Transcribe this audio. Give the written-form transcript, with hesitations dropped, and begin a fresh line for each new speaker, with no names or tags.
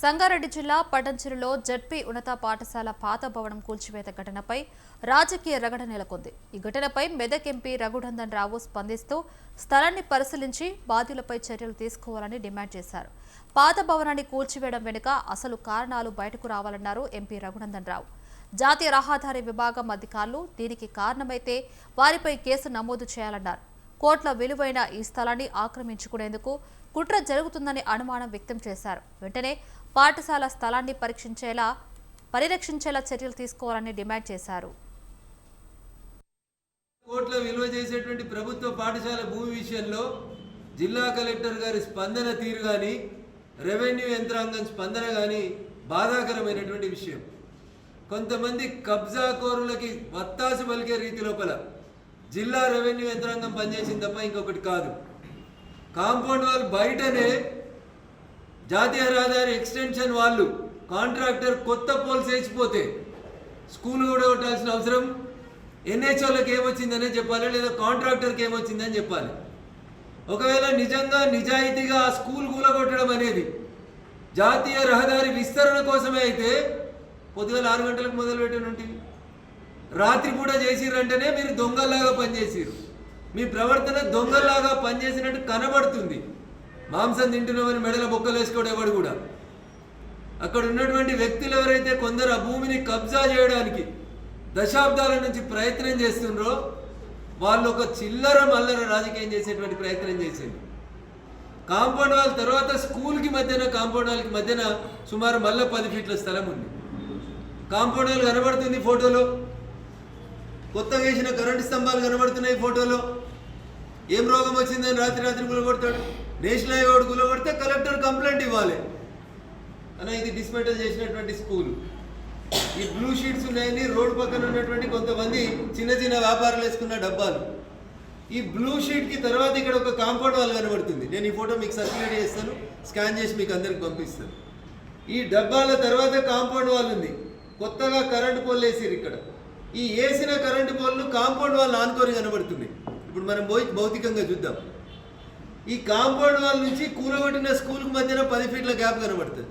సంగారెడ్డి జిల్లా పటంచెరులో జడ్పీ ఉన్నత పాఠశాల పాత భవనం కూల్చివేత ఘటనపై రాజకీయ రగడ నెలకొంది. ఈ ఘటనపై మెదక్ ఎంపీ రఘునందన్ రావు స్పందిస్తూ స్థలాన్ని పరిశీలించి బాధ్యులపై చర్యలు తీసుకోవాలని డిమాండ్ చేశారు. పాత భవనాన్ని కూల్చివేయడం వెనుక అసలు కారణాలు బయటకు రావాలన్నారు ఎంపీ రఘునందన్ రావు. జాతీయ రహదారి విభాగం అధికారులు దీనికి కారణమైతే వారిపై కేసు నమోదు చేయాలన్నారు. కోట్ల విలువైన ఈ స్థలాన్ని ఆక్రమించుకునేందుకు కుట్ర జరుగుతుందని అనుమానం వ్యక్తం చేశారు. వెంటనే పాఠశాల స్థలాన్ని పరిరక్షించేలా చర్యలు తీసుకోవాలని డిమాండ్ చేశారు.
కోట్ల విలువ చేసేటువంటి ప్రభుత్వ పాఠశాల భూమి విషయంలో జిల్లా కలెక్టర్ గారి స్పందన తీరు కానీ రెవెన్యూ యంత్రాంగం స్పందన కానీ బాధాకరమైనటువంటి విషయం. కొంతమంది కబ్జాకోరులకి వత్తాసు పలికే రీతి లోపల జిల్లా రెవెన్యూ యంత్రాంగం పనిచేసింది తప్ప ఇంకొకటి కాదు. కాంపౌండ్ వాల్ బయటనే జాతీయ రహదారి ఎక్స్టెన్షన్ వాళ్ళు కాంట్రాక్టర్ కొత్త పోల్స్ వేసిపోతే స్కూల్ కూడా కొట్టాల్సిన అవసరం ఎన్హెచ్ఓలకు ఏమొచ్చిందనే చెప్పాలి, లేదా కాంట్రాక్టర్కి ఏమొచ్చిందని చెప్పాలి. ఒకవేళ నిజంగా నిజాయితీగా ఆ స్కూల్ కూలగొట్టడం అనేది జాతీయ రహదారి విస్తరణ కోసమే అయితే పొద్దుగల 6 గంటలకు మొదలుపెట్టినట్టు రాత్రి పూట చేసిరంటేనే మీరు దొంగల్లాగా పనిచేసిరు. మీ ప్రవర్తన దొంగల్లాగా పనిచేసినట్టు కనబడుతుంది. మాంసం తింటున్నామని మెడల బొక్కలు వేసుకోవడం ఎవడు కూడా. అక్కడ ఉన్నటువంటి వ్యక్తులు ఎవరైతే కొందరు ఆ భూమిని కబ్జా చేయడానికి దశాబ్దాల నుంచి ప్రయత్నం చేస్తుండ్రో వాళ్ళు ఒక చిల్లర మల్లర రాజకీయం చేసేటువంటి ప్రయత్నం చేసింది. కాంపౌండ్ వాల్ తర్వాత స్కూల్కి మధ్యన కాంపౌండ్ వాల్కి మధ్యన సుమారు మళ్ళీ 10 ఫీట్ల స్థలం ఉంది. కాంపౌండ్ వాల్ కనబడుతుంది ఫోటోలో, కొత్తగా వేసిన కరెంటు స్తంభాలు కనబడుతున్నాయి ఫోటోలో. ఏం రోగం వచ్చిందని రాత్రి గులగొడతాడు. నేషనల్ హైవే గులగొడితే కలెక్టర్ కంప్లైంట్ ఇవ్వాలి అన్న ఇది డిస్మెంటల్ చేసినటువంటి స్కూల్. ఈ బ్లూ షీట్స్ ఉన్నాయని రోడ్డు పక్కన ఉన్నటువంటి కొంతమంది చిన్న చిన్న వ్యాపారాలు వేసుకున్న డబ్బాలు. ఈ బ్లూ షీట్కి తర్వాత ఇక్కడ ఒక కాంపౌండ్ వాల్ కనబడుతుంది. నేను ఈ ఫోటో మీకు సర్క్యులేట్ చేస్తాను, స్కాన్ చేసి మీకు అందరికి పంపిస్తాను. ఈ డబ్బాల తర్వాత కాంపౌండ్ వాల్ ఉంది. కొత్తగా కరెంటు పోల్ వేసారు ఇక్కడ. ఈ వేసిన కరెంటు పోల్ను కాంపౌండ్ వాల్ ఆనుకొని కనబడుతుంది. ఇప్పుడు మనం భౌతికంగా చూద్దాం. ఈ కాంపౌండ్ వాల్ నుంచి కూలగొట్టిన స్కూల్కి మధ్యన 10 ఫీట్ల గ్యాప్ కనబడుతుంది.